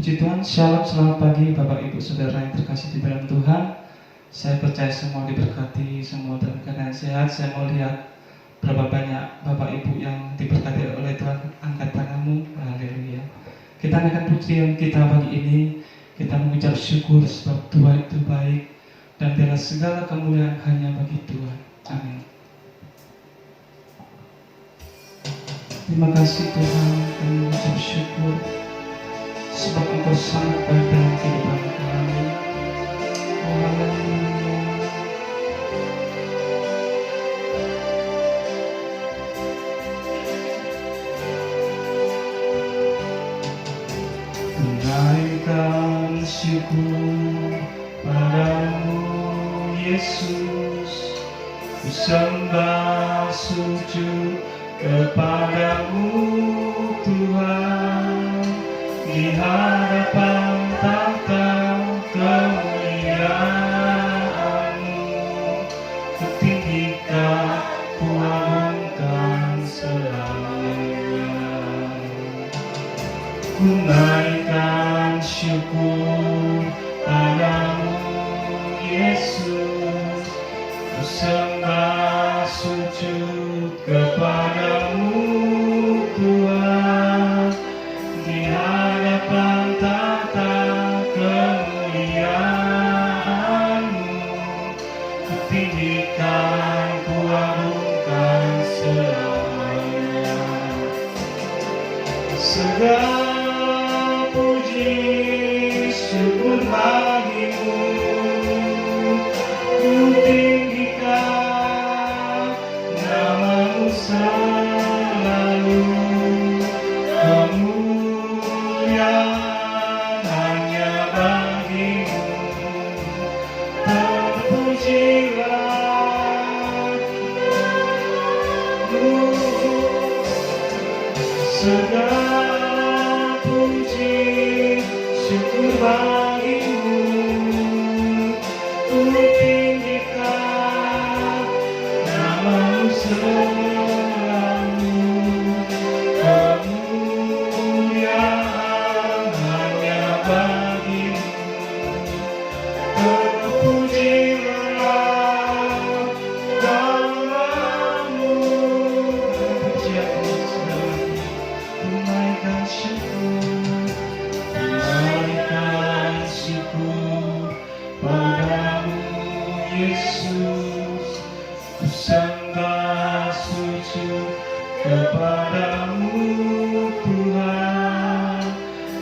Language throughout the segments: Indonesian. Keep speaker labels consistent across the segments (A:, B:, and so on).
A: Puji Tuhan, shalom, selamat pagi Bapak Ibu Saudara yang terkasih di dalam Tuhan. Saya percaya semua diberkati, semua dalam keadaan sehat. Saya mau lihat berapa banyak Bapak Ibu yang diberkati oleh Tuhan. Angkat tanganmu, haleluya. Kita naikkan pujian kita pagi ini. Kita mengucap syukur sebab Tuhan itu baik, dan biarlah segala kemuliaan hanya bagi Tuhan. Amin. Terima kasih Tuhan, kami mengucap syukur sebab Engkau sangat baik dalam kehidupan kami. Oh, haleluya. Tunaikan syukur padamu Yesus, ku sembah sujud kepadamu Tuhan, di hadapan tahta kemuliaan-Mu, kutinggikan, kuagungkan selamanya. Ku naikkan syukur padamu Yesus, ku sembah sujud kepadamu Tuhan, di hadapan tahta kemuliaan-Mu, kutinggikan, kuagungkan selamanya. Segala puji syukur bagi-Mu, ku tinggikan nama-Mu selalu. Kemuliaan hanya bagi-Mu, terpujilah Mu. Segala puji syukur bagi-Mu, ku tinggikan nama-Mu selalu. Kemuliaan hanya bagi-Mu, terpujilah nama-Mu. Tunaikan syukur, tunaikan syukur padamu Yesus, ku sembah sujud kepadamu Tuhan,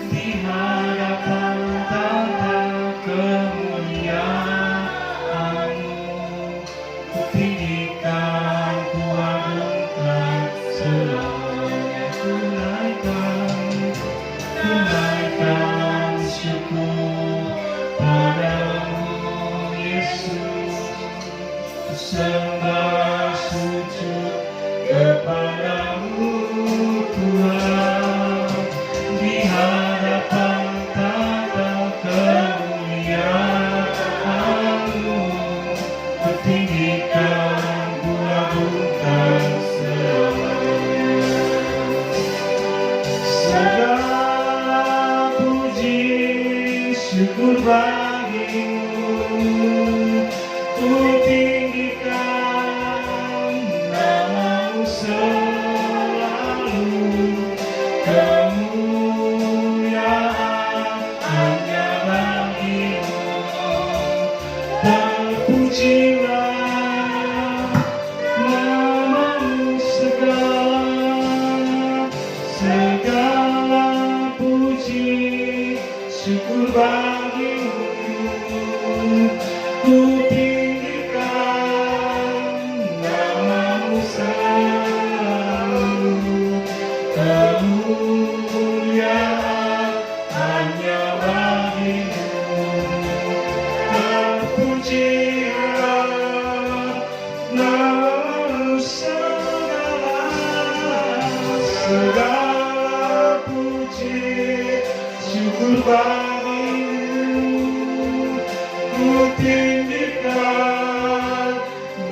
A: di hadapan tahta kemuliaan-Mu, ku tinggikan, ku agungkan selamanya. Tunaikan syukur padamu Yesus, ku sembah sujud kepadamu Tuhan, di hadapan tahta kemuliaan-Mu, ku tinggikan, ku agungkan selamanya. Segala puji syukur bagi-Mu, ku tinggikan nama-Mu selalu. Kemuliaan hanya bagi-Mu, terpujilah nama-Mu segala puji syukur bagi-Mu, ku tinggikan nama-Mu selalu. Kemuliaan hanya bagi-Mu, terpujilah nama-Mu segala puji syukur bagi-Mu, ku tinggikan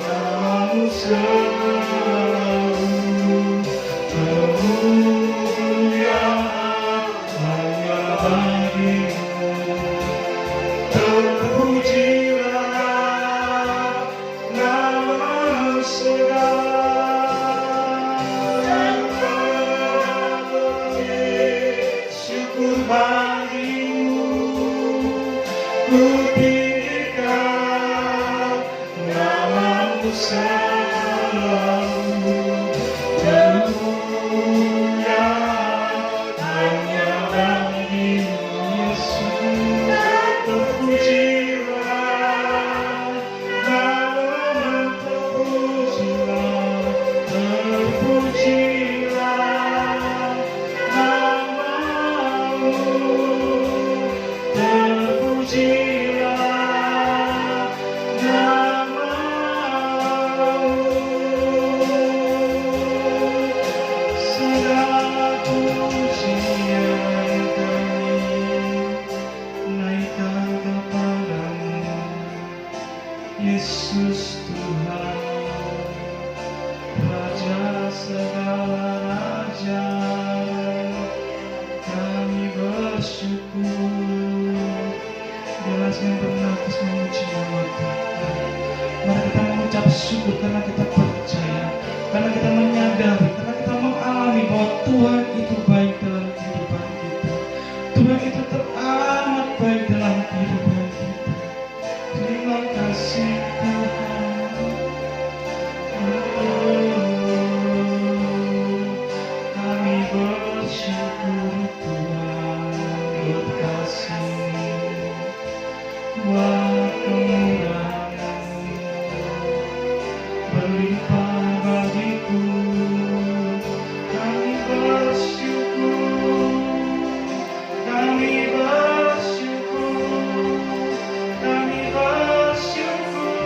A: nama-Mu selalu. Kemuliaan hanya bagi-Mu, selalu kemuliaan hanya bagimu Yesus. Terpujilah, namamu terpujilah, terpujilah namamu, terpujilah namamu. Segala pujian kami naikkan kepadamu, Yesus Tuhan, Raja segala raja. Kami bersyukur, jelas yang bernafas memuji nama Tuhan. Mari kita mengucap syukur karena kita percaya, karena kita menyadari, karena kita mengalami bahwa Tuhan itu baik dalam kehidupan kita. Tuhan itu teramat baik dalam kehidupan kita. Terima kasih Tuhan. Kami bersyukur Tuhan buat kasih-Mu, buat kemurahan-Mu berlimpah bagiku. Kami bersyukur, kami bersyukur, kami bersyukur.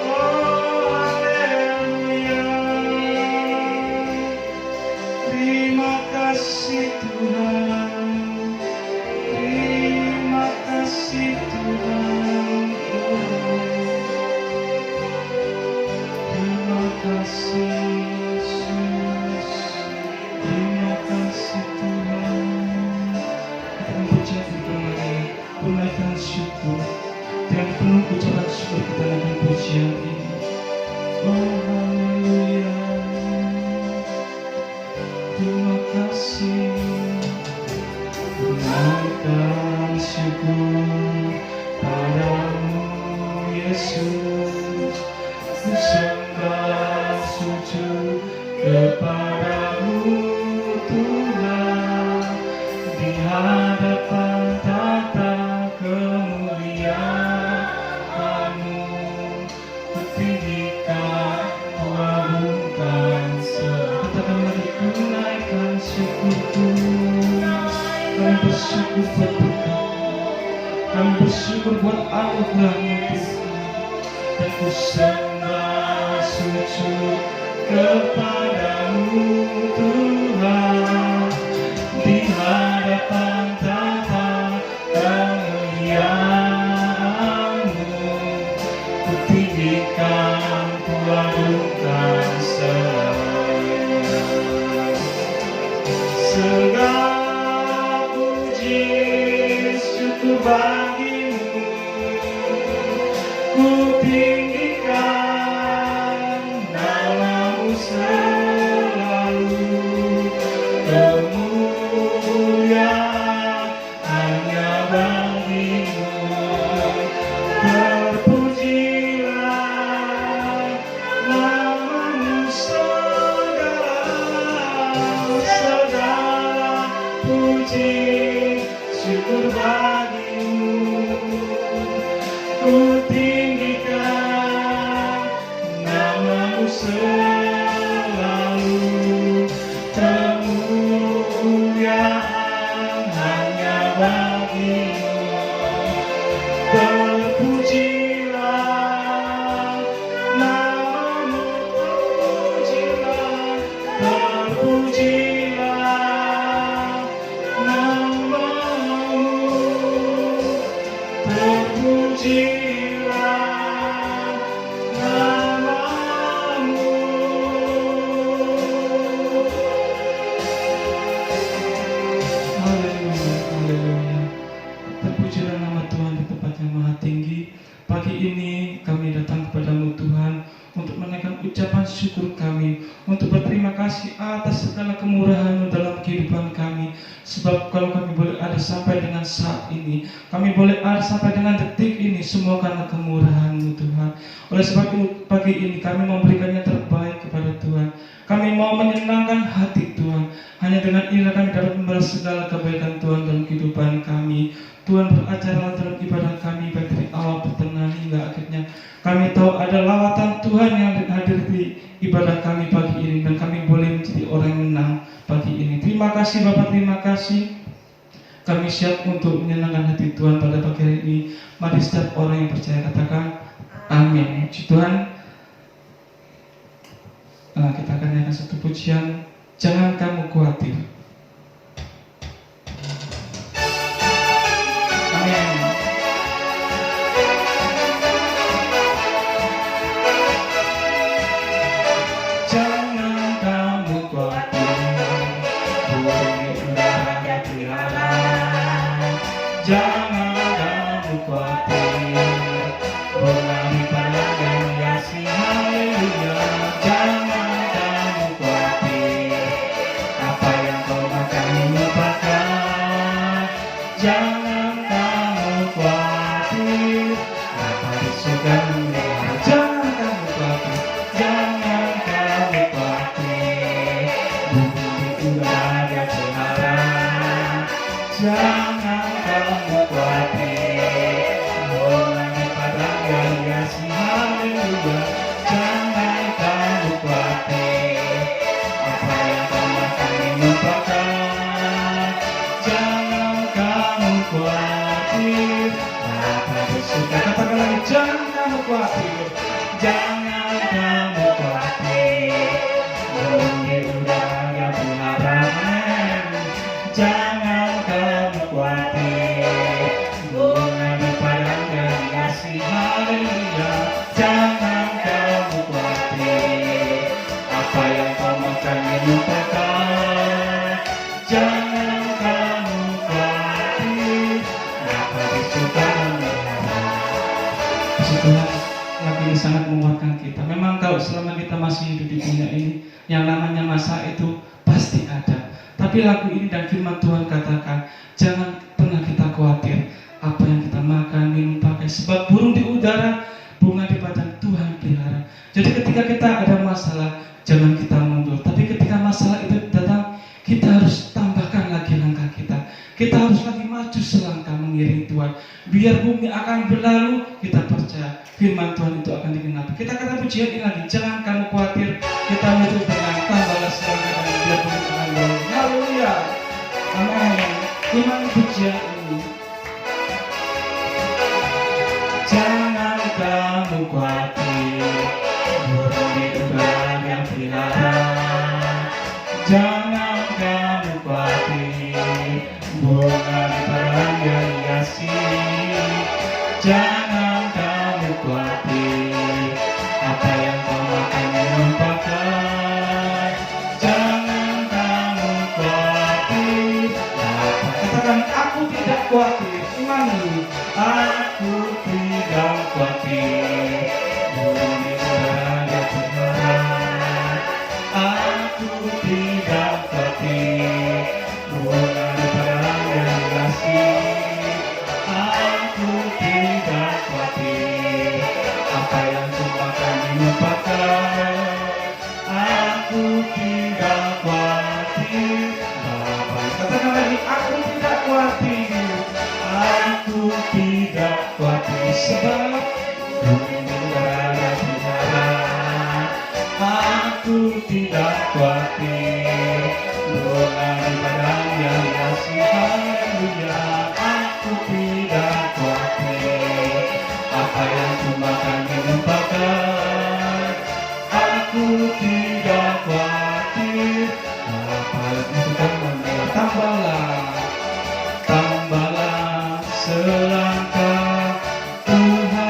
A: Oh haleluya. Terima kasih Tuhan, terima kasih Tuhan. Terima kasih Yesus, terima kasih Tuhan. Kita memuji firman-Mu, tunaikan syukur dengan penuh ucapan syukur kita dengan pujian ini. Oh haleluya. Terima kasih, tunaikan syukur padamu Yesus. Ku sembah sujud kepadamu Tuhan, di hadapan tata kemuliaan-Mu. Ku tinggikan, ku agungkan katakan lagi, ku naikkan syukurku. Kami bersyukur buat berkat, kami bersyukur buat anugerah-Mu Tuhan. Dan ku sembah sujud kepadamu Tuhan, di hadapan tata kemuliaan-Mu. Ku tinggikan, ku agungkan selamanya. Segala puji syukur bagimu, ku tinggikan namamu selalu. Kemuliaan hanya bagimu. Terpujilah namamu, segala puji syukur bagimu. Ku tinggikan namamu selalu. Kemuliaan hanya bagimu. Terpujilah namamu, terpujilah, terpujilah namamu, terpujilah namamu. Haleluya, haleluya. Terpujilah nama Tuhan di tempat yang maha tinggi. Pagi ini kami datang kepadamu Tuhan untuk menaikkan ucapan syukur kami, untuk berterima kasih atas segala kemurahan-Mu dalam kehidupan kami. Sebab kalau kami boleh ada sampai dengan saat ini, kami boleh ada sampai dengan detik ini, semua karena kemurahan-Mu Tuhan. Oleh sebab itu pagi ini kami memberikan yang terbaik kepada Tuhan. Kami mau menyenangkan hati Tuhan. Hanya dengan inilah kami dapat membalas segala kebaikan Tuhan dalam kehidupan kami. Tuhan beracara dalam ibadah kami baik dari awal pertengahan hingga akhirnya. Kami tahu ada lawatan Tuhan yang hadir di ibadah kami pagi ini, dan kami boleh menjadi orang yang menang pagi ini. Terima kasih Bapak, terima kasih. Kami siap untuk menyenangkan hati Tuhan pada pagi hari ini. Mari setiap orang yang percaya katakan amin. Puji Tuhan. Kita akan nyanyikan satu pujian, jangan kamu khawatir. Amin. Jangan kamu khawatir, bumi udara pelihara. Jangan kamu khawatir, bunga di padang hiasi, haleluya. Jangan kamu khawatir, apa yang kau makan lupakan. Jangan kamu khawatir, apa di surga melihat. Jangan kamu khawatir, jangan kamu khawatir, bumi di udara pelihara. Jangan kamu khawatir, bunga di padang hiasi, haleluya. Jangan kamu khawatir, apa yang kau makan lupakan. Jangan kamu khawatir, apa bersuka. Katakan lagi, jangan kamu khawatir, jangan kamu khawatir, bumi udara pelihara. Jangan kamu khawatir, bunga di padang hiasi, haleluya. Jangan kamu khawatir, apa yang kau makan lupakan. Jangan kamu khawatir, apa disuka memelihara. Puji Tuhan, lagu ini sangat menguatkan kita. Memang kalau selama kita masih hidup di dunia ini, yang namanya masa itu pasti ada. Tapi lagu ini dan firman Tuhan katakan, jangan pernah kita khawatir apa yang kita makan, minum, pakai. Sebab burung di udara, bunga di padang Tuhan pelihara. Jadi ketika kita ada masalah, jangan kita mundur. Tapi ketika masalah itu datang, kita harus tambahkan lagi langkah kita. Kita harus lagi maju selangkah mengiring Tuhan. Biar bumi akan berlalu, kita percaya firman Tuhan itu akan digenapi. Kita kata pujian ini lagi, jangan kamu khawatir. Kita menutup dengan tambahlah selangkah dan biar bumi akan berlalu. Haleluya. Amin. Iman pujian ini. Jangan kamu khawatir, burung di udara yang pelihara. Jangan kamu khawatir, bunga di padang yang hiasi. Jangan kamu khawatir, apa yang kau makan lupakan. Jangan kamu khawatir, katakan aku tidak khawatir. Imani, aku tidak khawatir, burung di udara yang pelihara. Aku tidak khawatir, bunga di padang yang hiasi. Aku tidak khawatir, apa yang ku makan lupakan. Aku tidak khawatir, katakan lagi, aku tidak khawatir. Aku tidak khawatir, sebab bumi di udara pelihara. Aku tidak khawatir, bunga di padang yang hiasi, haleluya. Aku tidak khawatir, apa yang ku makan lupakan. Aku tidak khawatir, apa yang ku makan. Tambahlah selangkah, Tuhan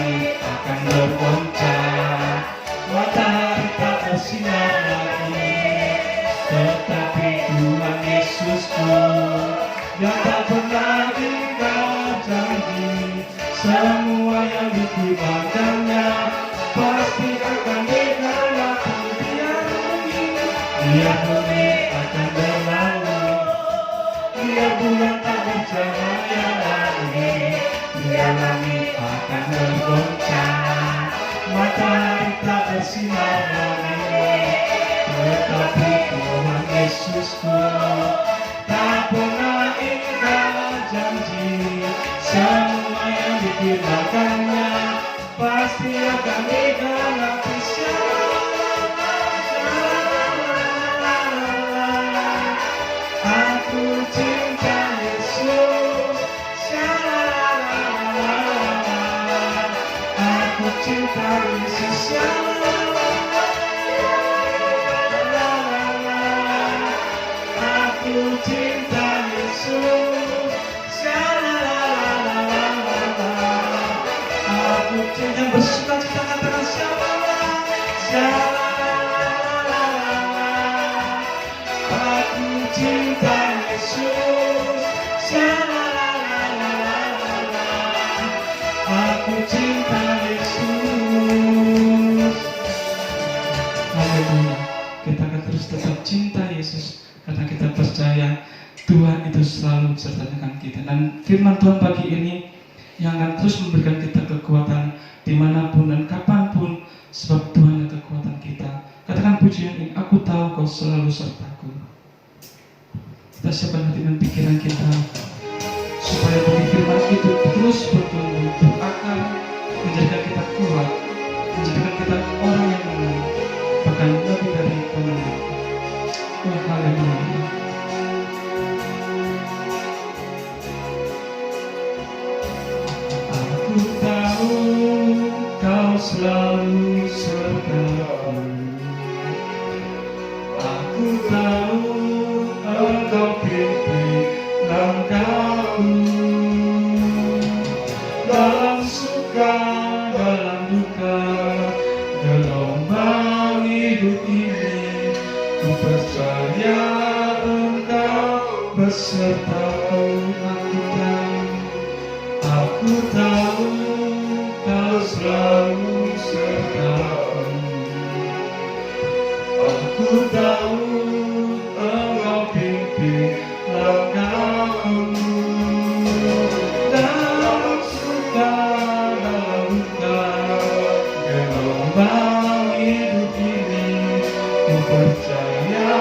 A: langit akan bergoncang, matahari tak bersinar lagi, tetapi Tuhan Yesusku yang tak pernah ingkar janji, semua yang difirmankannya pasti akan digenapi. Biar bumi akan berlalu, biar bulan tak bercahaya lagi, biar langit akan bergoncang, matahari tak bersinar lagi, tetapi Tuhan Yesusku tak pernah ingkar janji, semua yang difirmankannya pasti akan digenapi. Aku cinta Yesus, aku cinta Yesus, aku cinta Yesus, aku cinta. Yang bersuka cita katakan aku cinta Yesus, aku cinta Yesus. Haleluya. Kita akan terus tetap cinta Yesus karena kita percaya Tuhan itu selalu beserta dengan kita. Dan firman Tuhan pagi ini yang akan terus memberikan kita kekuatan dimanapun dan kapanpun, sebab Tuhan adalah kekuatan kita. Katakan pujian ini, aku tahu kau selalu sertaku. Kita siapkan hati dan pikiran kita supaya bagi firman itu terus bertumbuh, berakar, menjadikan kita kuat, menjadikan kita orang yang menang, bahkan lebih dari pemenang. Oh, haleluya. Aku tahu kau selalu sertaku, aku tahu engkau pimpin langkahku, dalam suka, dalam duka, gelombang hidup ini, ku percaya engkau besertaku. Aku tahu kau selalu sertaku, aku tahu engkau pimpin langkahku, dalam suka, dalam duka, gelombang hidup ini, ku percaya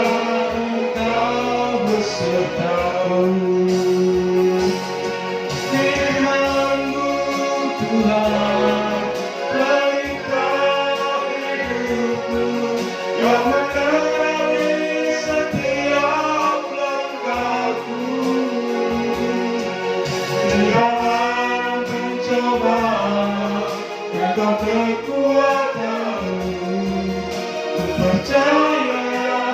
A: engkau besertaku. Firman-Mu Tuhan, pelita hidupku, yang menerangi setiap langkahku. Di dalam pencobaan, Engkau kekuatanku, ku percaya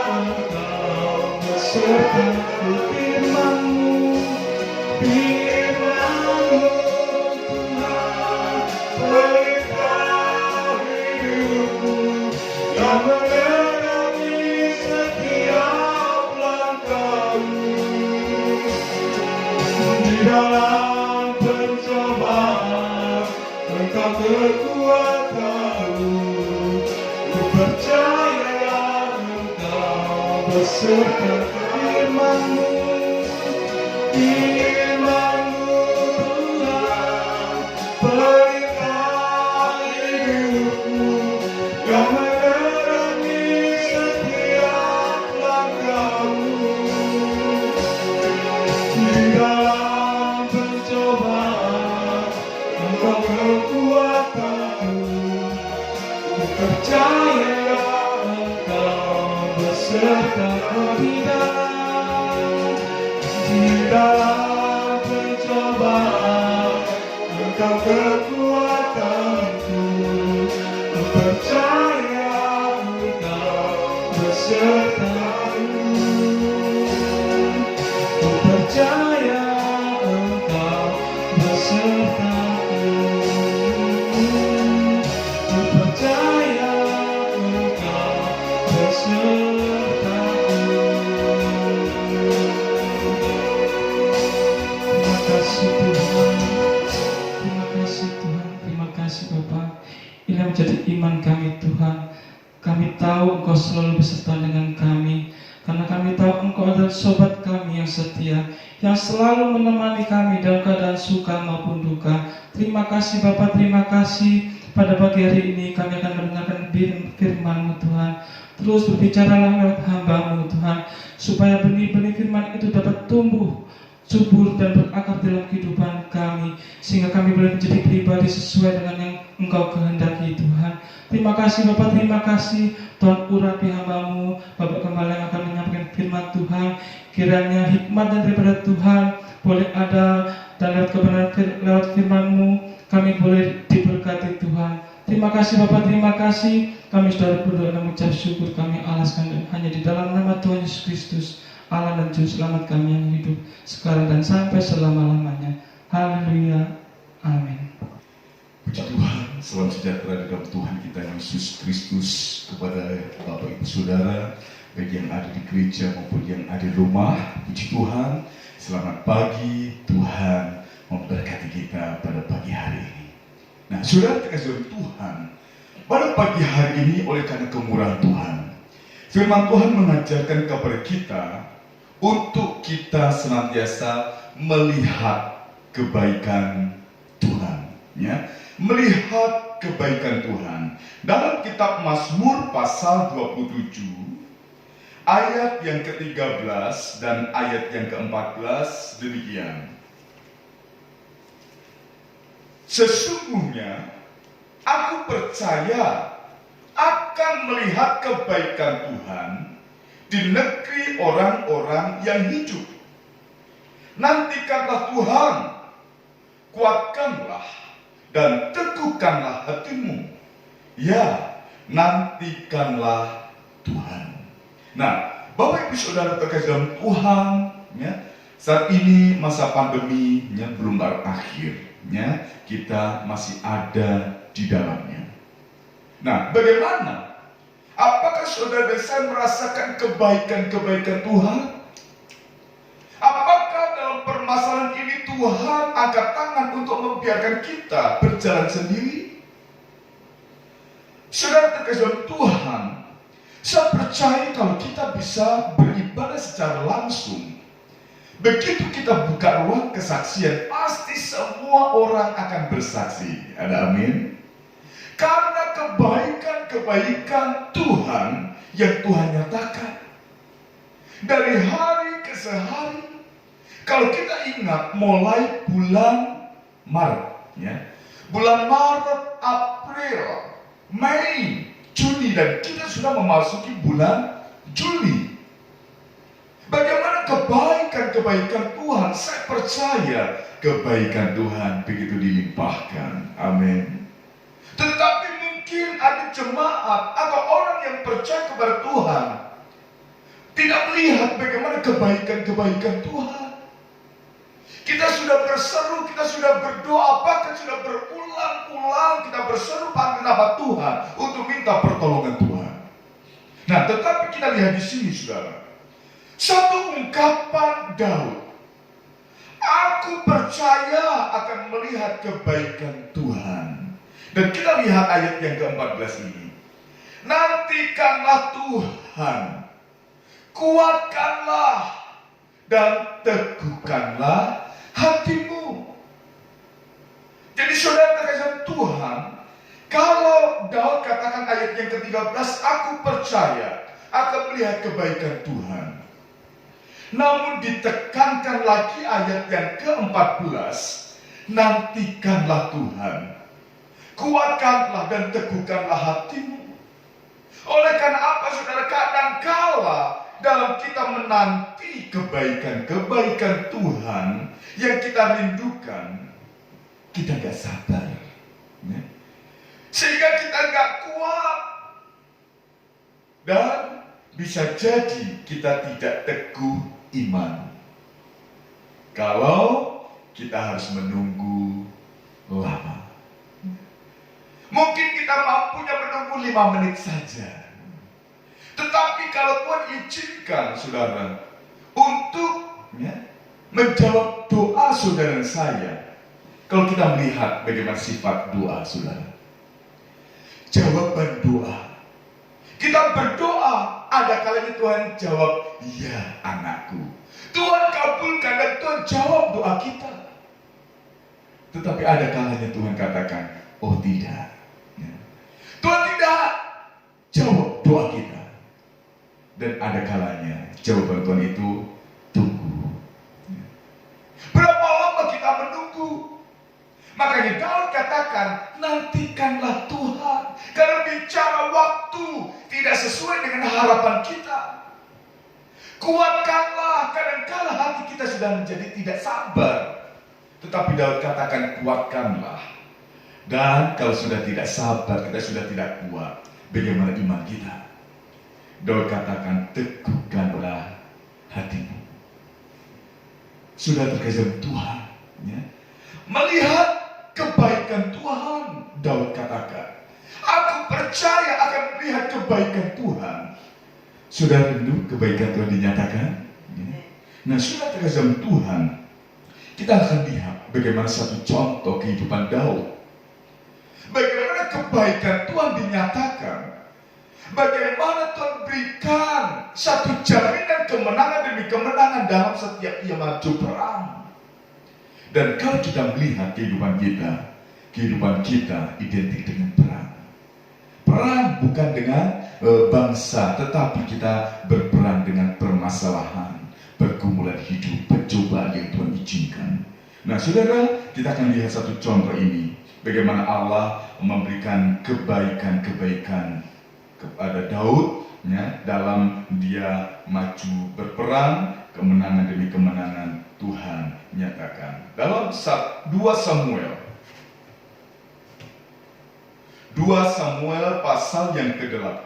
A: Engkau besertaku. Firman-Mu, Firman-Mu Tuhan, pelita hidupku, yang menerangi setiap langkahku. Di dalam pencobaan, Engkau kekuatanku, ku percaya Engkau besertaku. Firman-Mu, Firman-Mu Tuhan, pelita hidupku, yang menerangi setiap langkahku. Di dalam pencobaan, Engkau kekuatanku, ku percaya Engkau besertaku. Di dalam pencobaan, Engkau kekuatanku, ku percaya Engkau besertaku. Ku percaya Engkau besertaku. Tuhan. Ini menjadi iman kami Tuhan. Kami tahu Engkau selalu beserta dengan kami, karena kami tahu Engkau adalah sobat kami yang setia, yang selalu menemani kami dalam keadaan suka maupun duka. Terima kasih Bapa, terima kasih. Pada pagi hari ini kami akan mendengarkan firman-Mu Tuhan. Terus berbicaralah lewat hamba-Mu Tuhan, supaya benih-benih firman itu dapat tumbuh subur dan berakar dalam kehidupan kami, sehingga kami boleh menjadi pribadi sesuai dengan yang Engkau kehendaki Tuhan. Terima kasih Bapak, terima kasih Tuhan. Urapi hamba-Mu Bapak Gembala yang akan menyampaikan firman Tuhan. Kiranya hikmat dan daripada Tuhan boleh ada, dan lewat kebenaran lewat firman-Mu kami boleh diberkati Tuhan. Terima kasih Bapak, terima kasih. Kami sudah berdoa dan mengucap syukur kami alaskan hanya di dalam nama Tuhan Yesus Kristus, Allah dan Juru Selamat kami yang hidup sekarang dan sampai selama-lamanya. Haleluya. Amin.
B: Puji Tuhan, salam sejahtera dalam Tuhan kita Yesus Kristus kepada Bapak Ibu Saudara, baik yang ada di gereja maupun yang ada di rumah. Puji Tuhan, selamat pagi. Tuhan memberkati kita pada pagi hari ini. Nah, saudara terkasih dalam Tuhan, pada pagi hari ini oleh karena kemurahan Tuhan, firman Tuhan mengajarkan kepada kita untuk kita senantiasa melihat kebaikan Tuhan, ya. Melihat kebaikan Tuhan. Dalam kitab Mazmur pasal 27 ayat yang ke-13 dan ayat yang ke-14 demikian. Sesungguhnya aku percaya akan melihat kebaikan Tuhan di negeri orang-orang yang hidup. Nantikanlah Tuhan, kuatkanlah dan teguhkanlah hatimu. Ya, nantikanlah Tuhan. Nah, Bapak Ibu Saudara terkasih dalam Tuhan, ya, saat ini masa pandeminya belum berakhir, ya, kita masih ada di dalamnya. Nah, bagaimana? Apakah saudara dan saya merasakan kebaikan-kebaikan Tuhan? Apakah dalam permasalahan ini Tuhan angkat tangan untuk membiarkan kita berjalan sendiri? Saudara terkasih dalam Tuhan, saya percaya kalau kita bisa beribadah secara langsung, begitu kita buka ruang kesaksian, pasti semua orang akan bersaksi. Ada amin? Karena kebaikan-kebaikan Tuhan yang Tuhan nyatakan dari hari ke sehari. Kalau kita ingat mulai bulan Maret, ya, bulan Maret, April, Mei, Juni, dan kita sudah memasuki bulan Juli. Bagaimana kebaikan-kebaikan Tuhan? Saya percaya kebaikan Tuhan begitu dilimpahkan. Amin. Tetapi mungkin ada jemaat atau orang yang percaya kepada Tuhan tidak melihat bagaimana kebaikan-kebaikan Tuhan. Kita sudah berseru, kita sudah berdoa, bahkan sudah berulang-ulang kita berseru panggil nama Tuhan untuk minta pertolongan Tuhan. Nah, tetapi kita lihat di sini, saudara, satu ungkapan Daud, aku percaya akan melihat kebaikan Tuhan. Dan kita lihat ayat yang ke-14 ini. Nantikanlah Tuhan, kuatkanlah dan teguhkanlah hatimu. Jadi saudara terkasih Tuhan, kalau Daud katakan ayat yang ke-13, aku percaya akan melihat kebaikan Tuhan. Namun ditekankan lagi ayat yang ke-14, nantikanlah Tuhan, kuatkanlah dan teguhkanlah hatimu. Oleh karena apa saudara? Kadangkala dalam kita menanti kebaikan-kebaikan Tuhan yang kita rindukan, kita gak sabar, ya? Sehingga kita gak kuat, dan bisa jadi kita tidak teguh iman kalau kita harus menunggu lama. Mungkin kita mampunya menunggu 5 menit saja. Tetapi kalau Tuhan izinkan saudara untuk, ya, menjawab doa saudara dan saya, kalau kita melihat bagaimana sifat doa saudara, jawaban doa. Kita berdoa, ada kalanya Tuhan jawab, ya anakku. Tuhan kabulkan dan Tuhan jawab doa kita. Tetapi ada kalanya Tuhan katakan, oh tidak. Ya. Tuhan tidak jawab doa kita. Dan ada kalanya jawaban Tuhan itu tunggu. Ya. Berapa lama kita menunggu? Makanya Daud katakan, nantikanlah Tuhan. Karena bicara waktu tidak sesuai dengan harapan kita. Kuatkanlah, kadangkala hati kita sudah menjadi tidak sabar. Tetapi Daud katakan, kuatkanlah. Dan kalau sudah tidak sabar, kita sudah tidak kuat, bagaimana iman kita? Daud katakan, teguhkanlah hatimu. Sudah terkejar Tuhan. Ya. Melihat kebaikan Tuhan, Daud katakan, aku percaya akan melihat kebaikan Tuhan. Sudah rindu kebaikan Tuhan dinyatakan? Ya. Nah, sudah terkejar Tuhan. Kita akan lihat bagaimana satu contoh kehidupan Daud. Bagaimana kebaikan Tuhan dinyatakan. Bagaimana Tuhan berikan satu jaminan kemenangan demi kemenangan dalam setiap ia maju perang. Dan kalau kita melihat kehidupan kita identik dengan perang. Perang bukan dengan bangsa, tetapi kita berperang dengan permasalahan, pergumulan hidup, pencobaan yang Tuhan izinkan. Nah, saudara, kita akan lihat satu contoh ini. Bagaimana Allah memberikan kebaikan-kebaikan kepada Daud, ya, dalam dia maju berperang, kemenangan demi kemenangan Tuhan nyatakan. Dalam 2 Samuel pasal yang ke-8,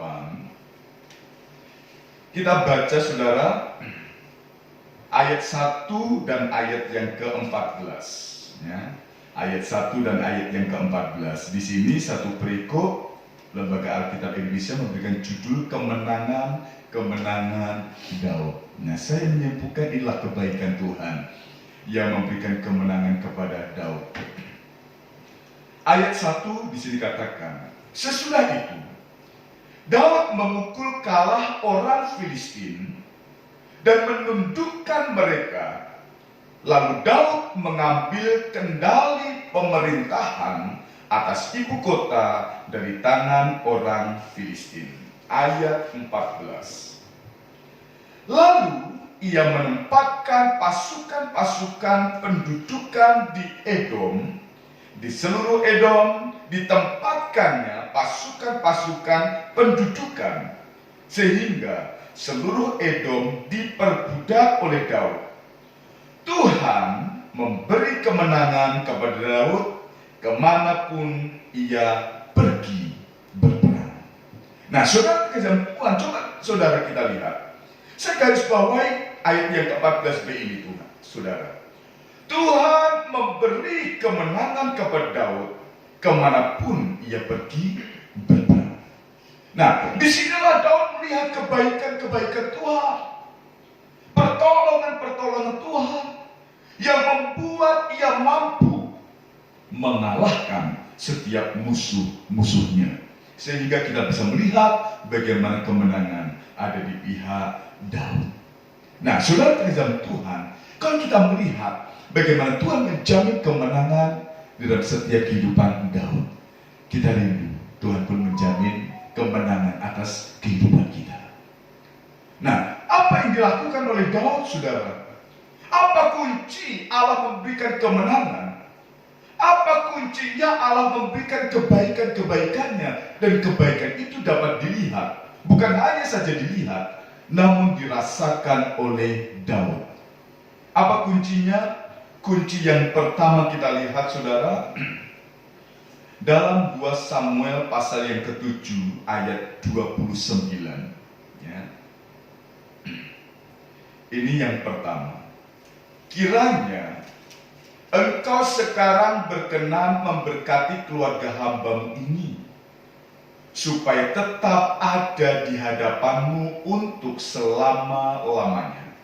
B: kita baca, saudara, ayat 1 dan ayat yang ke-14. Ya. Ayat 1 dan ayat yang ke-14. Di sini satu perikop Lembaga Alkitab Indonesia memberikan judul kemenangan Daud. Nah, saya menyimpulkan inilah kebaikan Tuhan yang memberikan kemenangan kepada Daud. Ayat 1 di sini katakan, sesudah itu Daud memukul kalah orang Filistin dan menundukkan mereka. Lalu Daud mengambil kendali pemerintahan atas ibu kota dari tangan orang Filistin. Ayat 14. Lalu ia menempatkan pasukan-pasukan pendudukan di Edom. Di seluruh Edom ditempatkannya pasukan-pasukan pendudukan, sehingga seluruh Edom diperbudak oleh Daud. Tuhan memberi kemenangan kepada Daud kemanapun ia pergi berperang. Nah, saudara kejam Tuhan, coba saudara kita lihat. Saya garis bawahi ayat yang ke-14b ini, Tuhan, saudara. Tuhan memberi kemenangan kepada Daud kemanapun ia pergi berperang. Nah, disinilah Daud melihat kebaikan-kebaikan Tuhan, pertolongan-pertolongan Tuhan yang membuat ia mampu mengalahkan setiap musuh-musuhnya. Sehingga kita bisa melihat bagaimana kemenangan ada di pihak Daud. Nah, saudara terjadi Tuhan, kalau kita melihat bagaimana Tuhan menjamin kemenangan dalam setiap kehidupan Daud, kita rindu Tuhan pun menjamin kemenangan atas kehidupan kita. Nah, apa yang dilakukan oleh Daud, saudara? Apa kunci Allah memberikan kemenangan? Apa kuncinya Allah memberikan kebaikan-kebaikannya? Dan kebaikan itu dapat dilihat, bukan hanya saja dilihat, namun dirasakan oleh Daud. Apa kuncinya? Kunci yang pertama kita lihat, saudara, dalam 2 Samuel pasal yang ke-7 ayat 29. Ya. Ini yang pertama. Kiranya Engkau sekarang berkenan memberkati keluarga hamba-Mu ini, supaya tetap ada di hadapan-Mu untuk selama-lamanya.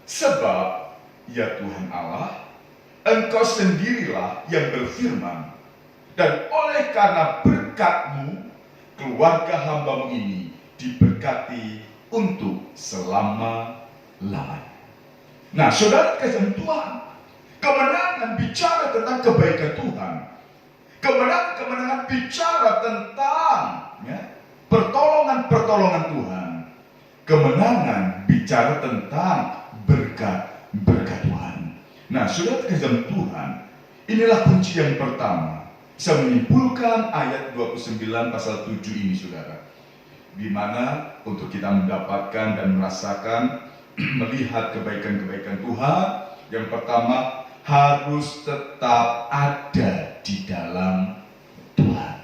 B: Sebab, ya Tuhan Allah, Engkau sendirilah yang berfirman, dan oleh karena berkat-Mu keluarga hamba-Mu ini diberkati untuk selama-lamanya. Nah, saudara kasih Tuhan, kemenangan bicara tentang kebaikan Tuhan. Kemenangan bicara tentang pertolongan-pertolongan Tuhan. Kemenangan bicara tentang berkat-berkat Tuhan. Nah, saudara kasih Tuhan, inilah kunci yang pertama. Saya menyimpulkan ayat 29 pasal 7 ini, saudara. Di mana untuk kita mendapatkan dan merasakan melihat kebaikan-kebaikan Tuhan, yang pertama harus tetap ada di dalam Tuhan.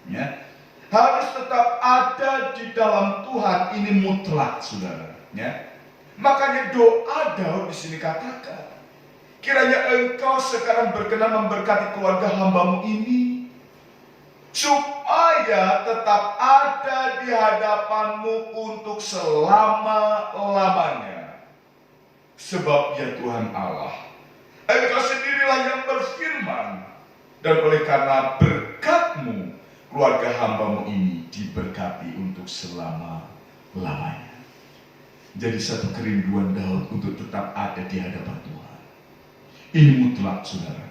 B: Ya. Harus tetap ada di dalam Tuhan, ini mutlak, saudara. Ya. Makanya doa Daud di sini katakan, kiranya Engkau sekarang berkenan memberkati keluarga hamba-Mu ini, supaya tetap ada di hadapan-Mu untuk selama-lamanya. Sebab ya Tuhan Allah, Engkau sendirilah yang berfirman, dan oleh karena berkat-Mu, keluarga hamba-Mu ini diberkati untuk selama-lamanya. Jadi satu kerinduan Daud untuk tetap ada di hadapan Tuhan. Ini mutlak, saudara.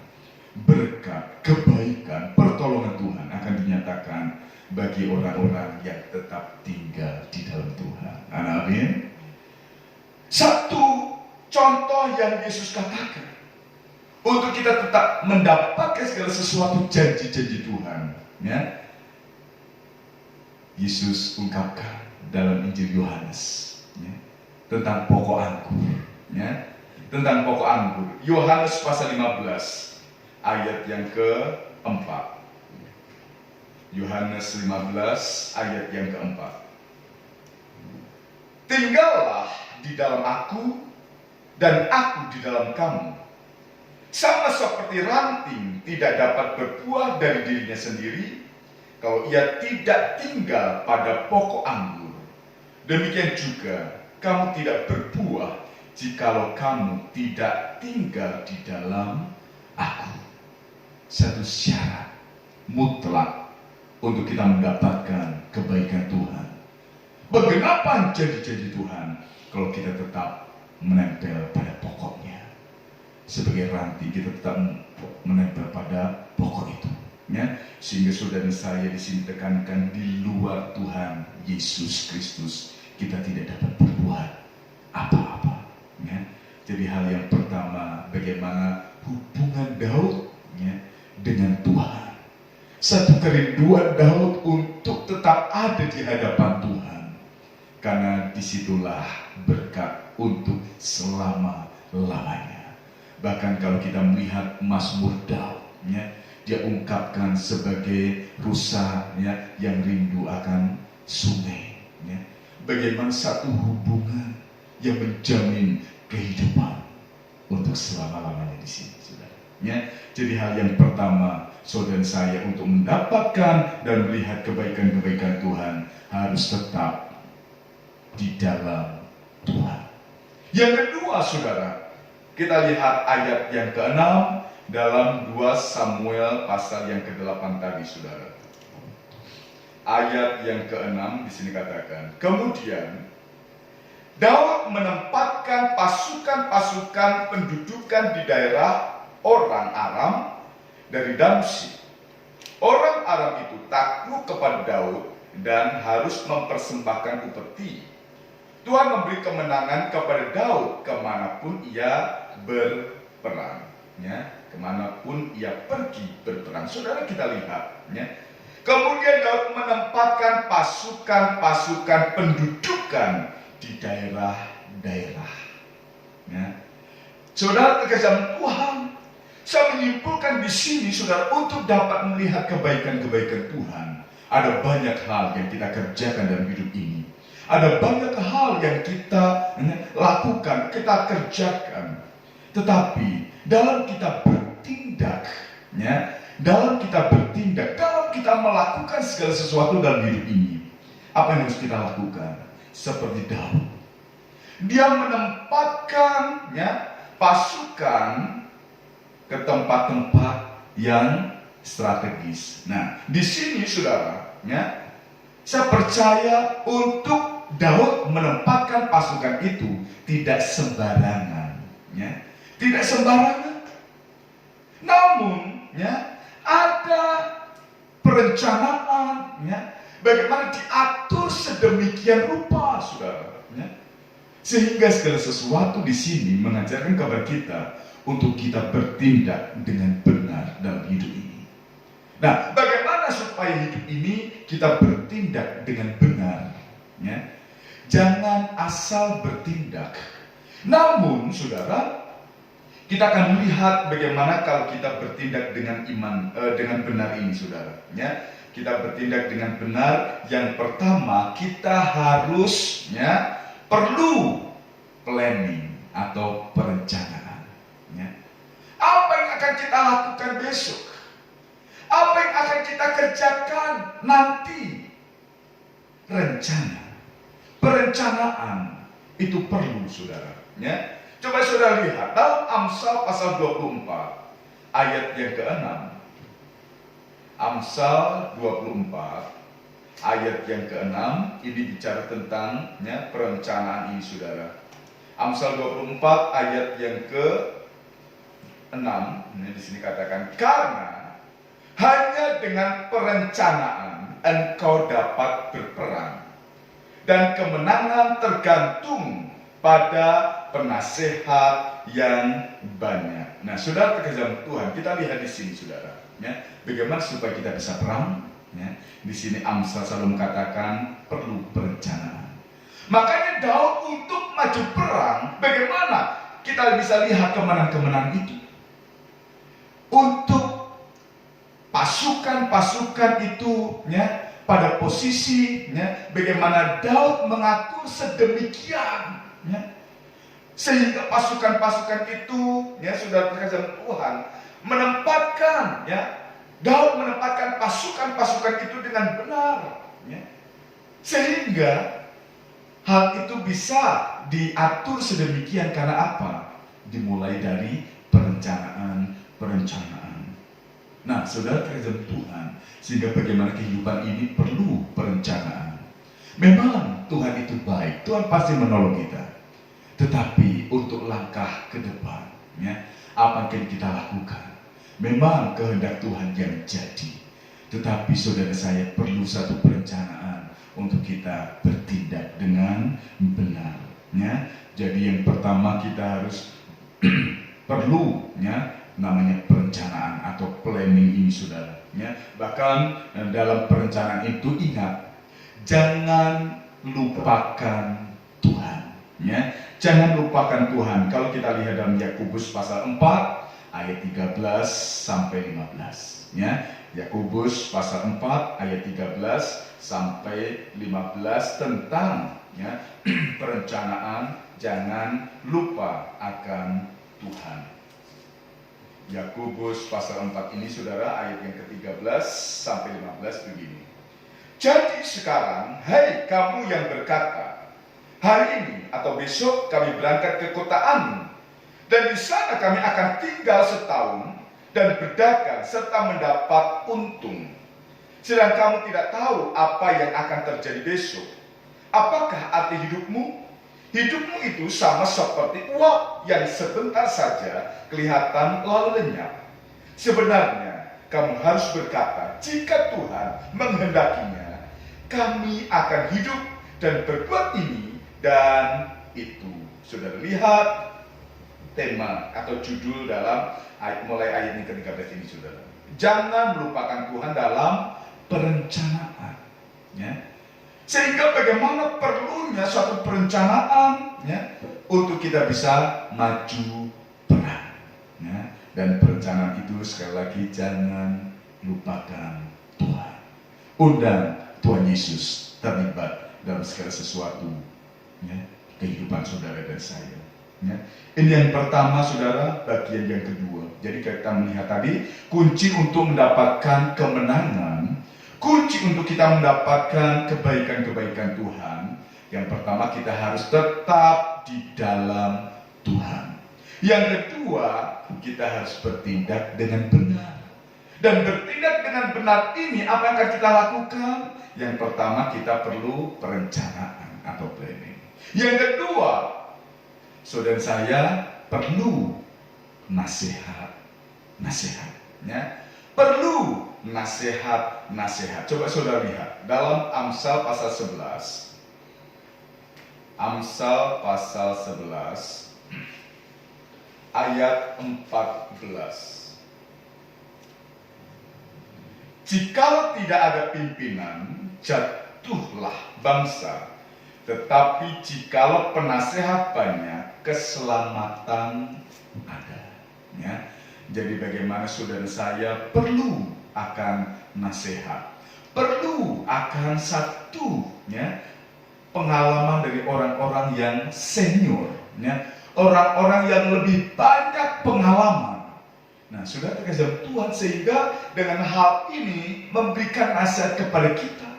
B: Berkat, kebaikan, pertolongan Tuhan akan dinyatakan bagi orang-orang yang tetap tinggal di dalam Tuhan. Amin. Satu contoh yang Yesus katakan untuk kita tetap mendapatkan segala sesuatu janji-janji Tuhan, ya. Yesus ungkapkan dalam Injil Yohanes, ya, tentang pokok anggur, ya, tentang pokok anggur. Yohanes pasal 15 ayat yang keempat. Yohanes 15 ayat yang keempat. Tinggallah di dalam aku dan aku di dalam kamu. Sama seperti ranting tidak dapat berbuah dari dirinya sendiri kalau ia tidak tinggal pada pokok anggur. Demikian juga kamu tidak berbuah jikalau kamu tidak tinggal di dalam aku. Satu syarat mutlak untuk kita mendapatkan kebaikan Tuhan. Bagaimana janji-janji Tuhan kalau kita tetap menempel pada pokoknya. Sebagai ranting kita tetap menempel pada pokok itu, ya. Sehingga saudara saya di sini tekankan, di luar Tuhan Yesus Kristus kita tidak dapat berbuat apa-apa, ya. Jadi hal yang pertama, bagaimana hubungan Daud, ya, dengan Tuhan. Satu kerinduan Daud untuk tetap ada di hadapan Tuhan, karena disitulah berkat untuk selama-lamanya. Bahkan kalau kita melihat Mazmur Daud, ya, dia ungkapkan sebagai rusa, ya, yang rindu akan sungai, ya. Bagaimana satu hubungan yang menjamin kehidupan untuk selama-lamanya di sini, saudara. Ya, jadi hal yang pertama, saudara saya untuk mendapatkan dan melihat kebaikan-kebaikan Tuhan harus tetap di dalam Tuhan. Yang kedua, saudara, kita lihat ayat yang ke-6 dalam 2 Samuel pasal yang ke-8 tadi, saudara. Ayat yang ke-6 di sini katakan, kemudian Daud menempatkan pasukan-pasukan pendudukan di daerah orang Aram dari Damsyik. Orang Aram itu takluk kepada Daud dan harus mempersembahkan upeti. Tuhan memberi kemenangan kepada Daud kemanapun ia berperang, ya, kemanapun ia pergi berperang. Saudara, kita lihat, ya. Kemudian Daud menempatkan pasukan-pasukan pendudukan di daerah-daerah, ya. Saudara terkesan Tuhan, saya menyimpulkan di sini, saudara, untuk dapat melihat kebaikan-kebaikan Tuhan. Ada banyak hal yang kita kerjakan dalam hidup ini. Ada banyak hal yang kita lakukan, kita kerjakan. Tetapi dalam kita bertindak, ya, dalam kita melakukan segala sesuatu dalam hidup ini, apa yang harus kita lakukan? Seperti Daud, dia menempatkan, ya, pasukan ke tempat-tempat yang strategis. Nah, di sini, saudara, ya, Saya percaya untuk Daud menempatkan pasukan itu tidak sembarangan, ya. Tidak sembarangan. Namun, ya, ada perencanaan, ya, bagaimana diatur sedemikian rupa, saudara, ya. Sehingga segala sesuatu di sini mengajarkan kepada kita untuk kita bertindak dengan benar dalam hidup ini. Nah, bagaimana supaya hidup ini kita bertindak dengan benar, ya? Jangan asal bertindak. Namun, saudara, kita akan melihat bagaimana kalau kita bertindak dengan dengan benar ini, saudara. Ya, kita bertindak dengan benar. Yang pertama, kita harus, ya, perlu planning atau perencanaan. Ya. Apa yang akan kita lakukan besok? Apa yang akan kita kerjakan nanti? Rencana, perencanaan itu perlu, saudara. Ya. Coba saudara lihat dalam Amsal pasal 24 ayat yang ke-6. Amsal 24 ayat yang ke-6 ini bicara tentang, ya, perencanaan ini, saudara. Amsal 24 ayat yang ke-6, ini di sini katakan, karena hanya dengan perencanaan engkau dapat berperang, dan kemenangan tergantung pada penasehat yang banyak. Nah, saudara terkasih Tuhan, kita lihat di sini, saudara, ya, bagaimana supaya kita bisa perang. Ya. Di sini Amsal selalu mengatakan perlu perencanaan. Makanya Daud untuk maju perang, bagaimana kita bisa lihat kemenangan-kemenangan itu? Untuk pasukan-pasukan itu, ya, pada posisi, ya, bagaimana Daud mengatur sedemikian, ya, sehingga pasukan-pasukan itu, ya, sudah terkasih Tuhan, menempatkan, ya, Daud menempatkan pasukan-pasukan itu dengan benar, ya, sehingga hal itu bisa diatur sedemikian. Karena apa? Dimulai dari perencanaan. Nah, saudara terkasih Tuhan, sehingga bagaimana kehidupan ini perlu perencanaan. Memang Tuhan itu baik, Tuhan pasti menolong kita. Tetapi untuk langkah ke depan, ya, apa yang kita lakukan? Memang kehendak Tuhan yang jadi. Tetapi saudara saya perlu satu perencanaan untuk kita bertindak dengan benar, ya. Jadi yang pertama kita harus perlu, ya, namanya perencanaan atau planning ini, saudara, ya. Bahkan dalam perencanaan itu ingat, jangan lupakan Tuhan, ya. Jangan lupakan Tuhan. Kalau kita lihat dalam Yakobus pasal 4 ayat 13 sampai 15, ya. Yakobus pasal 4 ayat 13 sampai 15 tentang, ya, perencanaan, jangan lupa akan Tuhan. Yakobus pasal 4 ini, saudara, ayat yang ke-13 sampai 15 begini. Jadi sekarang, hai kamu yang berkata, hari ini atau besok kami berangkat ke kota Anu, dan di sana kami akan tinggal setahun dan berdagang serta mendapat untung. Sedang kamu tidak tahu apa yang akan terjadi besok. Apakah arti hidupmu? Hidupmu itu sama seperti uap yang sebentar saja kelihatan lalu lenyap. Sebenarnya kamu harus berkata, jika Tuhan menghendakinya, kami akan hidup dan berbuat ini dan itu. Saudara lihat tema atau judul dalam mulai ayat yang ke-13 ini, saudara. Jangan melupakan Tuhan dalam perencanaan, ya. Sehingga bagaimana perlunya suatu perencanaan, ya, untuk kita bisa maju perang, ya. Dan perencanaan itu sekali lagi jangan lupakan Tuhan. Undang Tuhan Yesus terlibat dalam segala sesuatu, ya, kehidupan saudara dan saya. Ya. Ini yang pertama, saudara, bagian yang kedua. Jadi kita melihat tadi kunci untuk mendapatkan kemenangan, kunci untuk kita mendapatkan kebaikan-kebaikan Tuhan. Yang pertama, kita harus tetap di dalam Tuhan. Yang kedua, kita harus bertindak dengan benar. Dan bertindak dengan benar ini, apa yang akan kita lakukan? Yang pertama, kita perlu perencanaan atau planning. Yang kedua, saudara saya perlu nasihat. Ya. Perlu nasihat. Coba saudara lihat dalam Amsal pasal 11. Amsal pasal 11 ayat 14. Jikalau tidak ada pimpinan, jatuhlah bangsa. Tetapi jikalau penasehat banyak, keselamatan ada. Ya. Jadi bagaimana saudara saya perlu akan nasihat, perlu akan satu ya, pengalaman dari orang-orang yang senior, ya, orang-orang yang lebih banyak pengalaman. Nah, sudah terkasih Tuhan sehingga dengan hal ini memberikan nasihat kepada kita.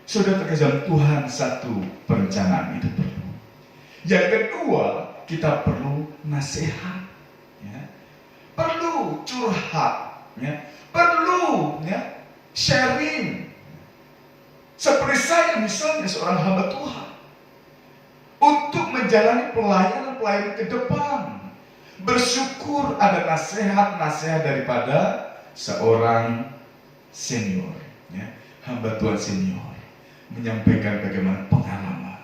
B: Sudah terkasih Tuhan, satu perencanaan itu perlu. Yang kedua, kita perlu nasihat, ya. Perlu curhat, ya. Perlu ya, sharing. Seperti saya misalnya seorang hamba Tuhan, untuk menjalani pelayanan ke depan. Bersyukur ada nasihat-nasihat daripada seorang senior, ya, hamba Tuhan senior, menyampaikan bagaimana pengalaman,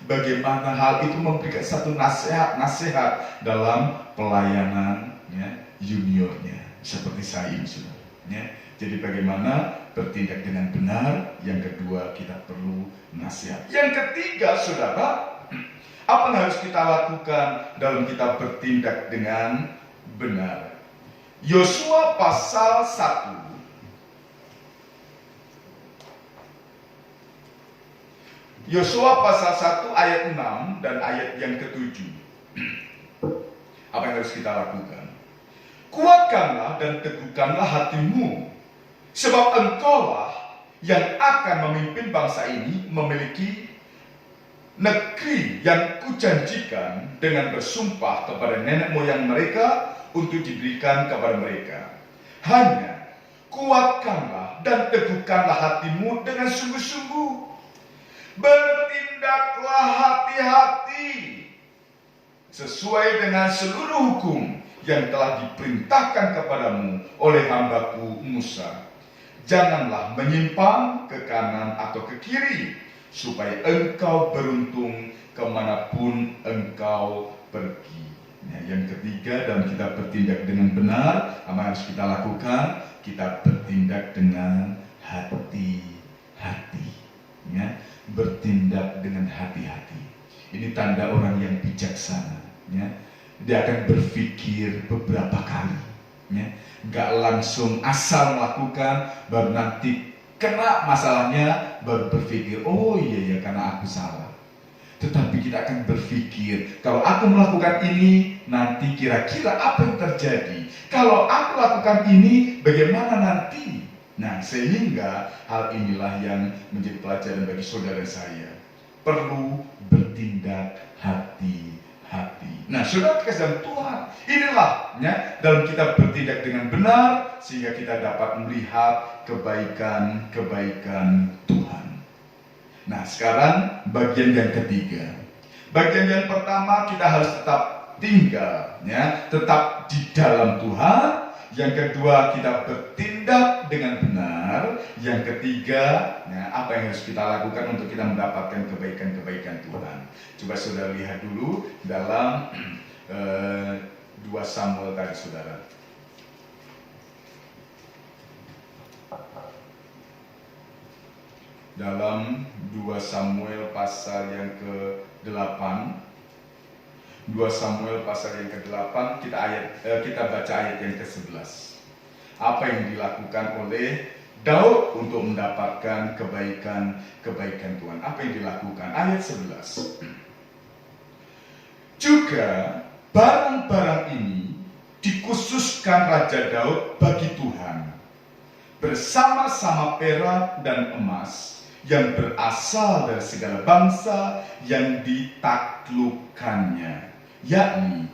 B: bagaimana hal itu memberikan satu nasihat dalam pelayanan ya, juniornya, seperti saya ini, saudara. Ya. Jadi bagaimana bertindak dengan benar. Yang kedua, kita perlu nasihat. Yang ketiga, saudara, apa yang harus kita lakukan dalam kita bertindak dengan benar? Yosua pasal 1. Yosua pasal 1 ayat 6 dan ayat yang ke-7. Apa yang harus kita lakukan? Kuatkanlah dan teguhkanlah hatimu, sebab engkaulah yang akan memimpin bangsa ini memiliki negeri yang kujanjikan dengan bersumpah kepada nenek moyang mereka untuk diberikan kepada mereka. Hanya kuatkanlah dan teguhkanlah hatimu dengan sungguh-sungguh. Bertindaklah hati-hati sesuai dengan seluruh hukum yang telah diperintahkan kepadamu oleh hambaku Musa. Janganlah menyimpang ke kanan atau ke kiri, supaya engkau beruntung kemanapun engkau pergi. Nah, yang ketiga, dalam kita bertindak dengan benar, apa yang harus kita lakukan? Kita bertindak dengan hati-hati, ya, bertindak dengan hati-hati. Ini tanda orang yang bijaksana, ya. Dia akan berpikir beberapa kali, ya. Nggak langsung asal melakukan, baru nanti kena masalahnya baru berpikir, oh iya ya karena aku salah. Tetapi kita akan berpikir, kalau aku melakukan ini, nanti kira-kira apa yang terjadi? Kalau aku lakukan ini, bagaimana nanti? Nah, sehingga hal inilah yang menjadi pelajaran bagi saudara saya. Perlu bertindak hati-hati. Nah, saudara kasih Tuhan, inilah ya, dalam kita bertindak dengan benar, sehingga kita dapat melihat kebaikan-kebaikan Tuhan. Nah, sekarang bagian yang ketiga. Bagian yang pertama, kita harus tetap tinggal, ya, tetap di dalam Tuhan. Yang kedua, kita bertindak dengan benar. Yang ketiga, ya, apa yang harus kita lakukan untuk kita mendapatkan kebaikan-kebaikan Tuhan. Coba saudara lihat dulu dalam 2 Samuel tadi, saudara. Dalam 2 Samuel pasal yang ke-8, 2 Samuel pasal yang ke-8, kita baca ayat yang ke-11. Apa yang dilakukan oleh Daud untuk mendapatkan kebaikan Tuhan? Apa yang dilakukan? Ayat 11. Juga barang-barang ini dikhususkan Raja Daud bagi Tuhan, bersama-sama perak dan emas yang berasal dari segala bangsa yang ditaklukkannya, yakni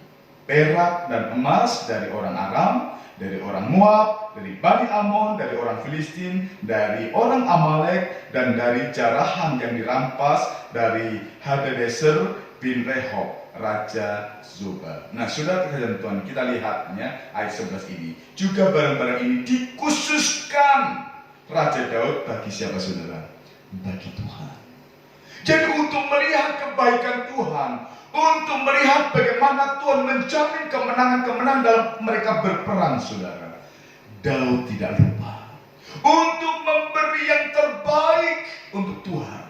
B: perak dan emas dari orang Aram, dari orang Moab, dari Bani Amon, dari orang Filistin, dari orang Amalek, dan dari jarahan yang dirampas dari Hadadezer bin Rehob, Raja Zoba. Nah, saudara terkasih Tuhan, kita lihatnya ayat 11 ini. Juga barang-barang ini dikhususkan Raja Daud bagi siapa saudara? Bagi Tuhan. Jadi untuk melihat kebaikan Tuhan, untuk melihat bagaimana Tuhan menjamin kemenangan-kemenangan dalam mereka berperang, saudara, Daud tidak lupa untuk memberi yang terbaik untuk Tuhan.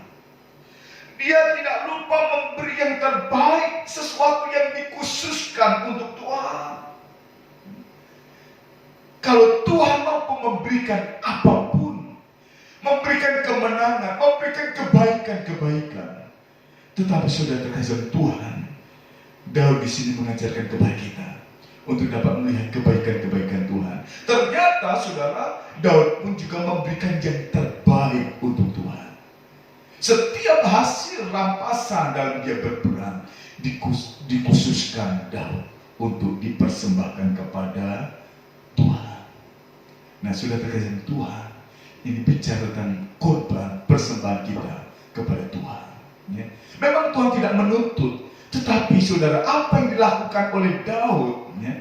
B: Dia tidak lupa memberi yang terbaik, sesuatu yang dikhususkan untuk Tuhan. Kalau Tuhan mampu memberikan apapun, memberikan kemenangan, memberikan kebaikan-kebaikan. Tetapi saudara terkasih Tuhan, Daud di sini mengajarkan kepada kita untuk dapat melihat kebaikan-kebaikan Tuhan. Ternyata saudara, Daud pun juga memberikan yang terbaik untuk Tuhan. Setiap hasil rampasan dalam dia berperang dikhususkan Daud untuk dipersembahkan kepada Tuhan. Nah, sudah terkasih Tuhan, ini bicara tentang korban persembahan kita kepada Tuhan. Ya. Memang Tuhan tidak menuntut, tetapi saudara, apa yang dilakukan oleh Daud, ya,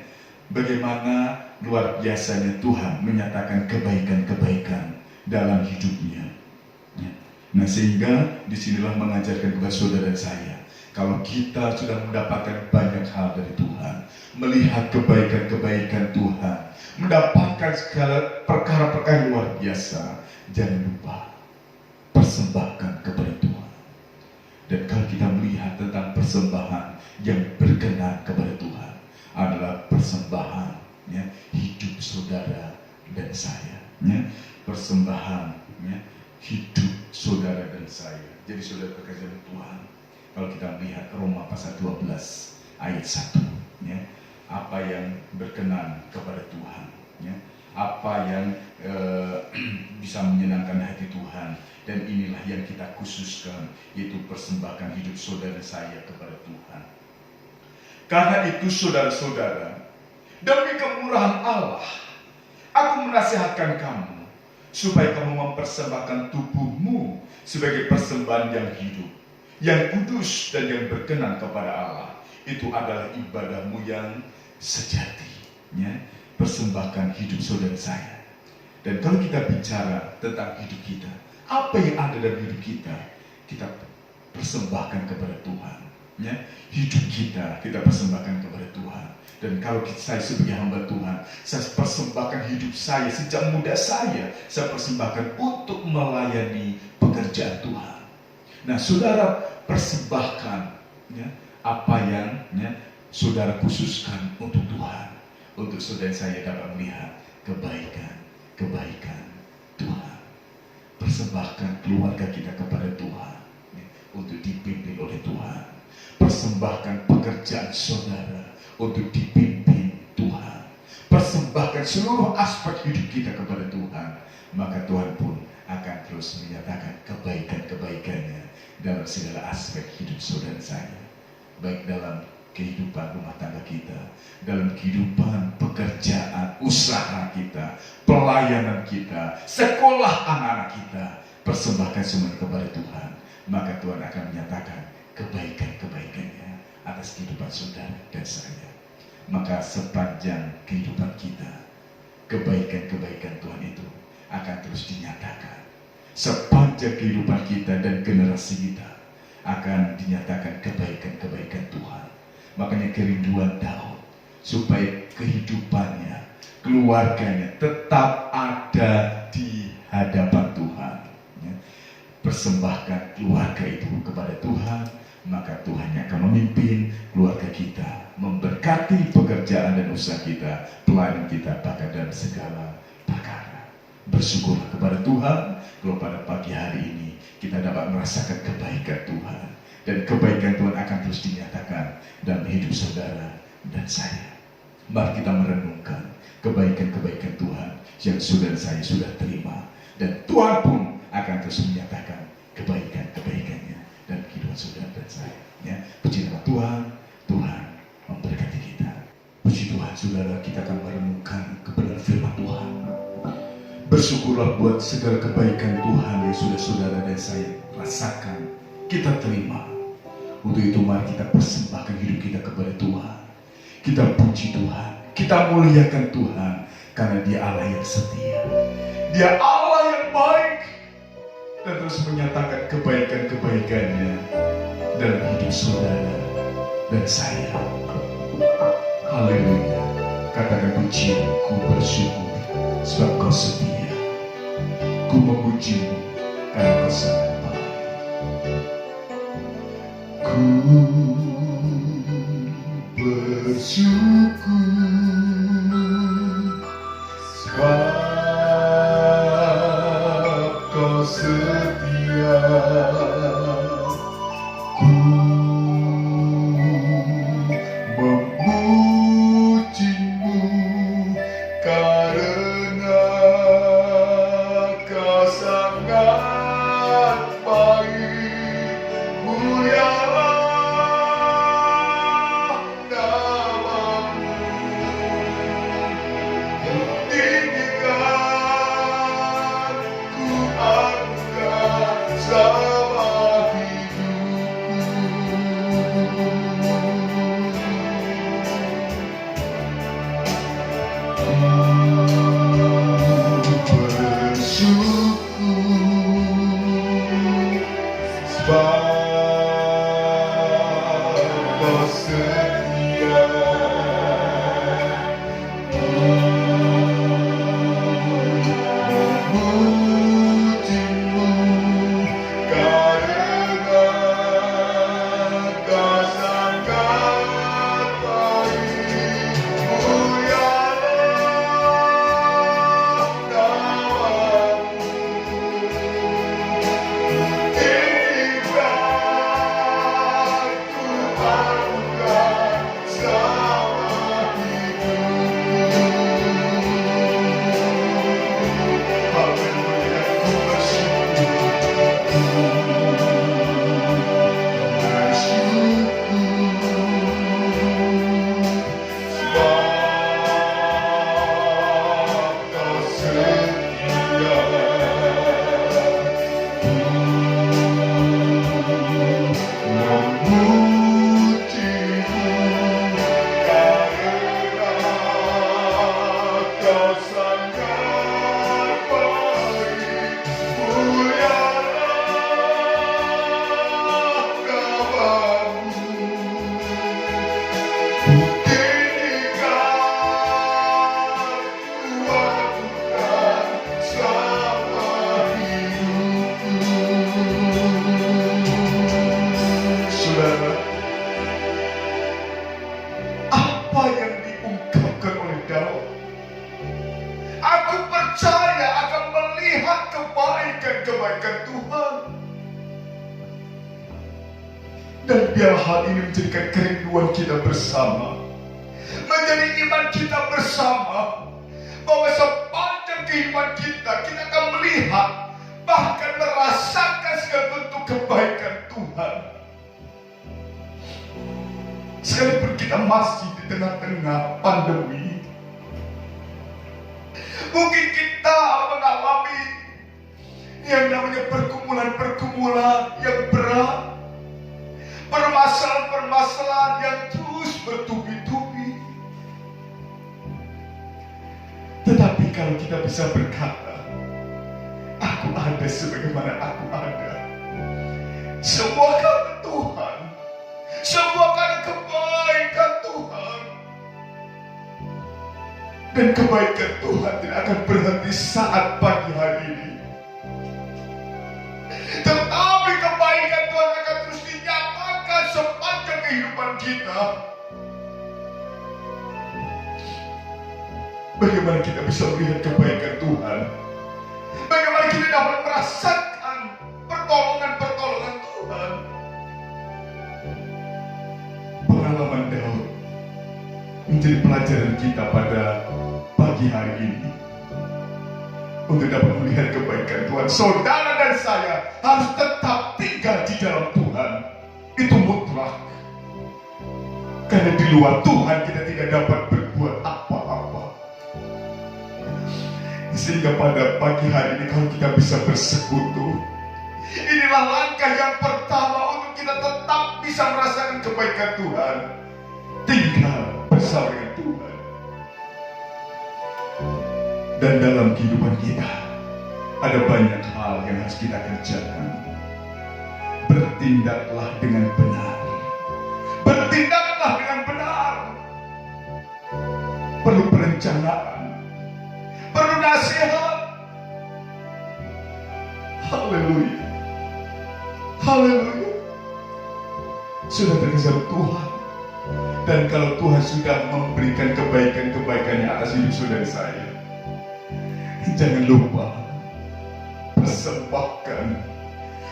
B: bagaimana luar biasanya Tuhan menyatakan kebaikan-kebaikan dalam hidupnya. Ya. Nah, sehingga disinilah mengajarkan kepada saudara dan saya, kalau kita sudah mendapatkan banyak hal dari Tuhan, melihat kebaikan-kebaikan Tuhan, mendapatkan segala perkara-perkara luar biasa, jangan lupa persembahkan kepada Tuhan. Dan kalau kita melihat tentang persembahan yang berkenan kepada Tuhan, adalah persembahan, ya, hidup saudara dan saya, ya. Persembahan, ya, hidup saudara dan saya. Jadi saudara terkasih Tuhan, kalau kita melihat Roma pasal 12 ayat 1, ya, apa yang berkenan kepada Tuhan, ya, apa yang bisa menyenangkan hati Tuhan, dan inilah yang kita khususkan, yaitu persembahkan hidup saudara saya kepada Tuhan. Karena itu saudara-saudara, demi kemurahan Allah, aku menasihatkan kamu supaya kamu mempersembahkan tubuhmu sebagai persembahan yang hidup, yang kudus dan yang berkenan kepada Allah. Itu adalah ibadahmu yang sejati, ya. Persembahkan hidup saudara saya. Dan kalau kita bicara tentang hidup kita, apa yang ada dalam hidup kita, kita persembahkan kepada Tuhan, ya. Hidup kita persembahkan kepada Tuhan. Dan kalau saya sebagai hamba Tuhan, saya persembahkan hidup saya sejak muda saya persembahkan untuk melayani pekerjaan Tuhan. Nah, saudara persembahkan, ya, apa yang, ya, saudara khususkan untuk Tuhan, untuk saudara saya dapat melihat kebaikan Tuhan. Persembahkan keluarga kita kepada Tuhan, ya, untuk dipimpin oleh Tuhan. Persembahkan pekerjaan saudara untuk dipimpin Tuhan. Persembahkan seluruh aspek hidup kita kepada Tuhan, maka Tuhan pun akan terus menyatakan kebaikan-kebaikannya dalam segala aspek hidup saudara saya, baik dalam kehidupan rumah tangga kita, dalam kehidupan pekerjaan, usaha kita, pelayanan kita, sekolah anak-anak kita. Persembahkan semuanya kepada Tuhan, maka Tuhan akan menyatakan kebaikan-kebaikannya atas kehidupan saudara dan saya. Maka sepanjang kehidupan kita, kebaikan-kebaikan Tuhan itu akan terus dinyatakan. Sepanjang kehidupan kita dan generasi kita akan dinyatakan kebaikan-kebaikan Tuhan. Makanya kerinduan Daud supaya kehidupannya, keluarganya tetap ada di hadapan Tuhan, ya. Persembahkan keluarga itu kepada Tuhan, maka Tuhan yang akan memimpin keluarga kita, memberkati pekerjaan dan usaha kita, pelayanan kita, bahkan dalam segala perkara. Bersyukurlah kepada Tuhan kalau pada pagi hari ini kita dapat merasakan kebaikan Tuhan, dan kebaikan Tuhan akan terus dinyatakan dalam hidup saudara dan saya. Mari kita merenungkan kebaikan-kebaikan Tuhan yang saudara saya sudah terima, dan Tuhan pun akan terus menyatakan kebaikan-kebaikannya dalam kehidupan saudara dan saya, ya. Puji nama Tuhan, Tuhan memberkati kita. Puji Tuhan, saudara, kita akan merenungkan kebenaran Bersyukurlah buat segala kebaikan Tuhan yang sudah saudara dan saya rasakan, kita terima. Untuk itu mari kita persembahkan hidup kita kepada Tuhan. Kita puji Tuhan, kita muliakan Tuhan, karena Dia Allah yang setia. Dia Allah yang baik dan terus menyatakan kebaikan-kebaikannya dalam hidup saudara dan saya. Haleluya. Katakan pujian, ku bersyukur sebab Kau setia. Ku memujimu karena Kau sangat baik. Ku bersyukur sebab Kau setia. Ku memujimu karena Kau sangat baik. Mulialah namamu, tinggikan ku angkat sama hidupku. Bersyukur sebab Kau setia. Memujimu karena Kau sangat baik. Mulialah namamu, tinggikan ku angkat sama hidupku. Haleluya, ku Saudara, apa yang diungkapkan oleh Daud, aku percaya akan melihat kebaikan-kebaikan Tuhan. Dan biar hal ini menjadikan kerinduan kita bersama, menjadi iman kita bersama, bahwa sepanjang kehidupan kita akan melihat, bahkan merasakan segala bentuk kebaikan Tuhan. Sekalipun kita masih di tengah-tengah pandemi, mungkin kita mengalami yang namanya pergumulan-pergumulan yang berat, permasalahan-permasalahan yang terus bertubi-tubi. Tetapi kalau kita bisa berkata, aku ada sebagaimana aku ada, semua karena Tuhan, semua karena kebaikan Tuhan. Dan kebaikan Tuhan tidak akan berhenti saat pagi hari ini, tetapi kebaikan Tuhan akan terus dinyatakan sepanjang kehidupan kita. Bagaimana kita bisa melihat kebaikan Tuhan? Bagaimana kita dapat merasakan pertolongan-pertolongan Tuhan? Pengalaman Daud menjadi pelajaran kita pada pagi hari ini, untuk dapat melihat kebaikan Tuhan. Saudara dan saya harus tetap tinggal di dalam Tuhan. Itu mutlak. Karena di luar Tuhan kita tidak dapat berbuat apa-apa. Sehingga pada pagi hari ini kalau kita bisa bersekutu, inilah langkah yang pertama untuk kita tetap bisa merasakan kebaikan Tuhan. Tinggal bersama dengan Tuhan. Dan dalam kehidupan kita ada banyak hal yang harus kita kerjakan. Bertindaklah dengan benar. Bertindaklah dengan benar. Perlu perencanaan, perlu nasihat. Haleluya. Haleluya. Sudah terkejar Tuhan. Dan kalau Tuhan sudah memberikan kebaikan-kebaikannya atas hidup saudara saya, jangan lupa persembahkan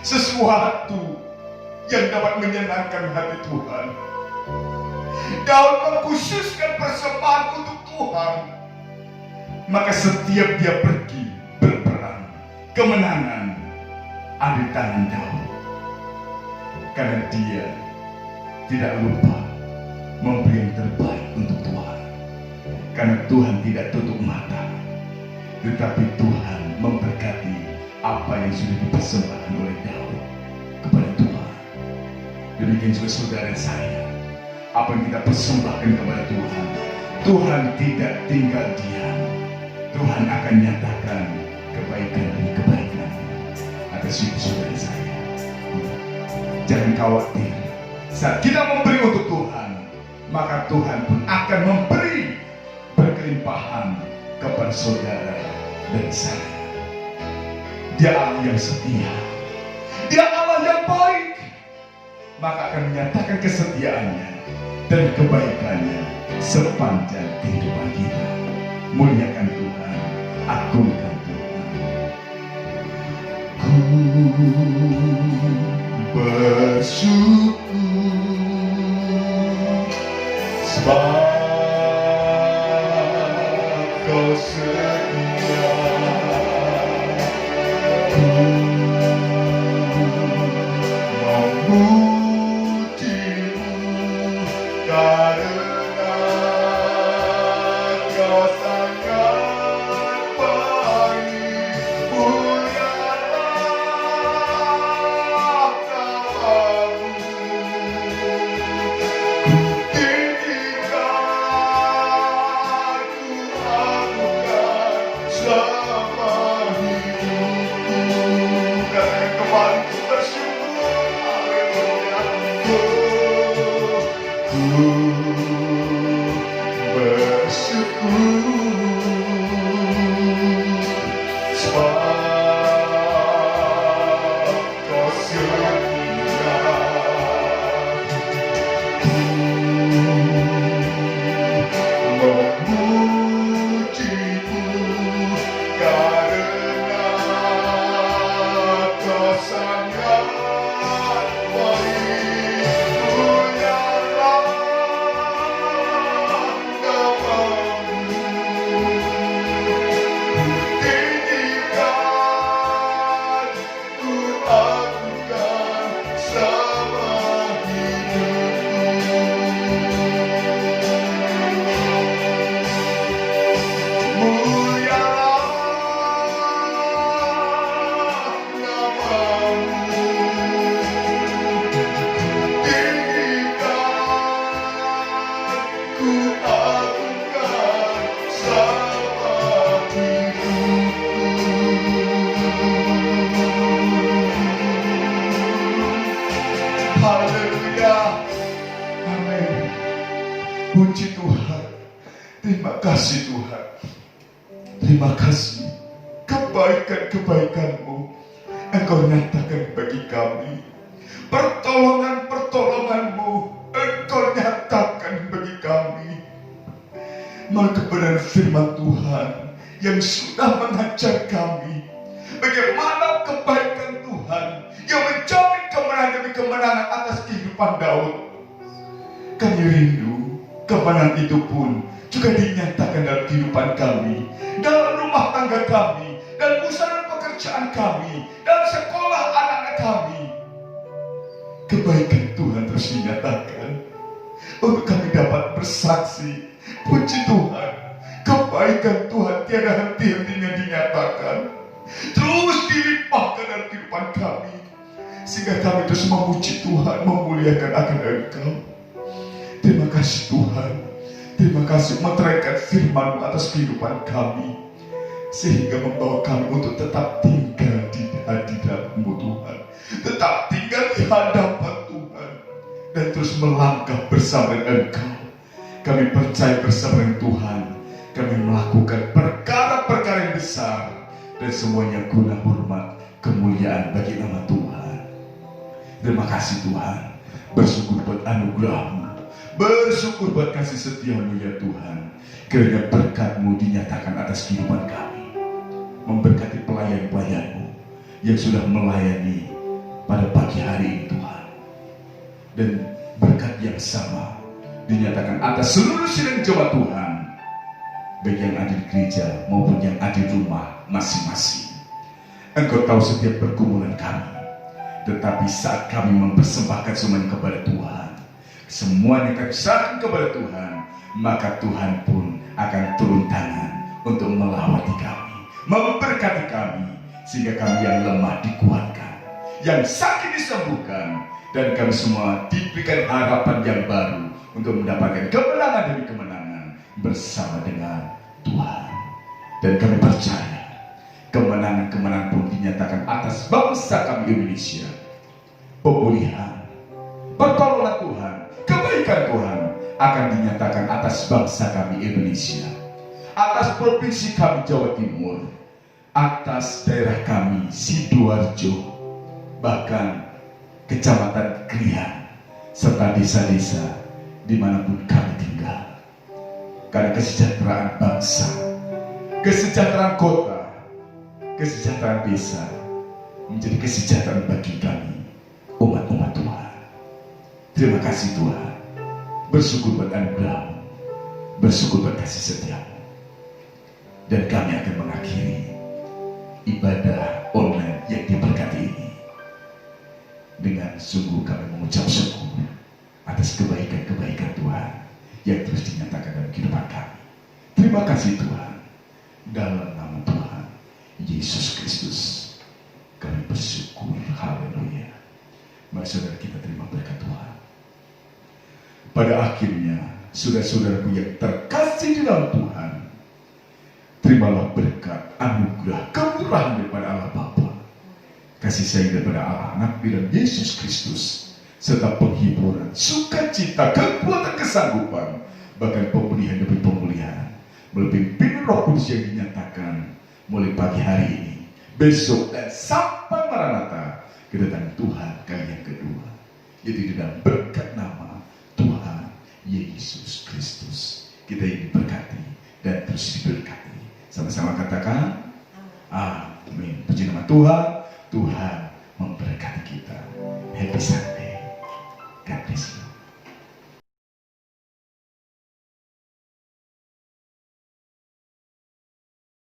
B: sesuatu yang dapat menyenangkan hati Tuhan. Daud mengkhususkan persembahan untuk Tuhan. Maka setiap dia pergi berperang, kemenangan ada di tangan Daud. Karena dia tidak lupa memberi yang terbaik untuk Tuhan. Karena Tuhan tidak tutup mata, tetapi Tuhan memberkati apa yang sudah dipersembahkan oleh Daud kepada Tuhan. Demikian juga saudara saya, apa yang kita persembahkan kepada Tuhan, Tuhan tidak tinggal diam. Tuhan akan nyatakan kebaikan demi kebaikan atas hidup saudara saya. Jangan khawatir, saat kita memberi untuk Tuhan, maka Tuhan pun akan memberi berkelimpahan kepada saudara dan saya. Dia Allah yang setia, Dia Allah yang baik, maka akan menyatakan kesetiaannya dan kebaikannya sepanjang kehidupan kita. Muliakan Tuhan, agungkan Tuhan. Ku bersyukur sebab Kau setia. Ku memuji-Mu karena Kau sangat baik. Mulialah namamu. Ku tinggikan, ku agungkan selama hidupku. Dan kembali ku bersyukur. Haleluya. Ku bersyukur sebab Kau setia. Ku memuji-Mu karena Kau sangat baik. Mulialah namamu. Tinggikan, ku agungkan selama hidupku. Mulialah namamu. Tinggikan, ku agungkan selama hidupku. Haleluya. Amin. Puji Tuhan. Terima kasih Tuhan. Terima kasih kebaikan-kebaikan-Mu Engkau nyatakan bagi kami. Pertolongan-pertolongan-Mu Engkau nyatakan bagi kami. Maka kebenaran firman Tuhan yang sudah mengajar kami bagaimana kebaikan Tuhan yang menjamin kemenangan demi kemenangan atas kehidupan Daud. Kami rindu kemenangan itu pun juga dinyatakan dalam kehidupan kami, dalam rumah tangga kami, dalam usaha dan pekerjaan kami, dalam sekolah anak-anak kami. Kebaikan Tuhan terus dinyatakan untuk kami dapat bersaksi. Puji Tuhan, kebaikan Tuhan tiada henti-hentinya dinyatakan, terus dilimpahkan dalam kehidupan kami, sehingga kami terus memuji Tuhan, memuliakan akan Engkau. Terima kasih Tuhan, terima kasih meteraikan firman-Mu atas kehidupan kami, sehingga membawa kami untuk tetap tinggal di hadirat-Mu Tuhan, tetap tinggal di hadapan Tuhan, dan terus melangkah bersama Engkau. Kami percaya bersama Tuhan, kami melakukan perkara-perkara yang besar, dan semuanya guna hormat kemuliaan bagi nama Tuhan. Terima kasih Tuhan, bersyukur buat anugerah-Mu, bersyukur buat kasih setia-Mu ya Tuhan. Kiranya berkat-Mu dinyatakan atas kehidupan kami, memberkati pelayan-pelayan-Mu yang sudah melayani pada pagi hari ini Tuhan, dan berkat yang sama dinyatakan atas seluruh sidang jemaat Tuhan, baik yang ada di gereja maupun yang ada di rumah masing-masing. Engkau tahu setiap pergumulan kami, tetapi saat kami mempersembahkan semuanya kepada Tuhan, semuanya kami serahkan kepada Tuhan, maka Tuhan pun akan turun tangan untuk melawati kami, memberkati kami, sehingga kami yang lemah dikuatkan, yang sakit disembuhkan, dan kami semua diberikan harapan yang baru untuk mendapatkan kemenangan demi kemenangan bersama dengan Tuhan. Dan kami percaya kemenangan-kemenangan pun dinyatakan atas bangsa kami Indonesia. Pemulihan, pertolongan Tuhan, kebaikan Tuhan akan dinyatakan atas bangsa kami Indonesia, atas provinsi kami Jawa Timur, atas daerah kami Sidoarjo, bahkan Kecamatan Krian, serta desa-desa dimanapun kami tinggal. Karena kesejahteraan bangsa, kesejahteraan kota, kesejahteraan desa menjadi kesejahteraan bagi kami, umat-umat Tuhan. Terima kasih Tuhan, bersyukur buat anugerah-Mu, bersyukur buat kasih setia-Mu. Dan kami akan mengakhiri ibadah online yang diberkati ini dengan sungguh kami mengucap syukur atas kebaikan-kebaikan Tuhan yang terus dinyatakan dalam kehidupan kami. Terima kasih Tuhan, dalam nama Tuhan Yesus Kristus kami bersyukur. Haleluya. Mari saudara kita terima berkat Tuhan. Pada akhirnya, saudara-saudaraku yang terkasih di dalam Tuhan, terimalah berkat, anugerah, kemurahan daripada Allah Bapa, kasih sayang daripada Allah Anak dan Yesus Kristus, serta penghiburan, sukacita, kekuatan, kesanggupan, bahkan pemulihan demi pemulihan, melalui pimpin Roh Kudus yang dinyatakan mulai pagi hari ini, besok, dan sampai Maranatha, kedatangan Tuhan kali yang kedua, yaitu di dalam berkat nama Tuhan Yesus Kristus. Kita yang diberkati dan terus diberkati. Sama-sama katakan amin. Puji nama Tuhan. Tuhan memberkati kita. Happy Sabbath.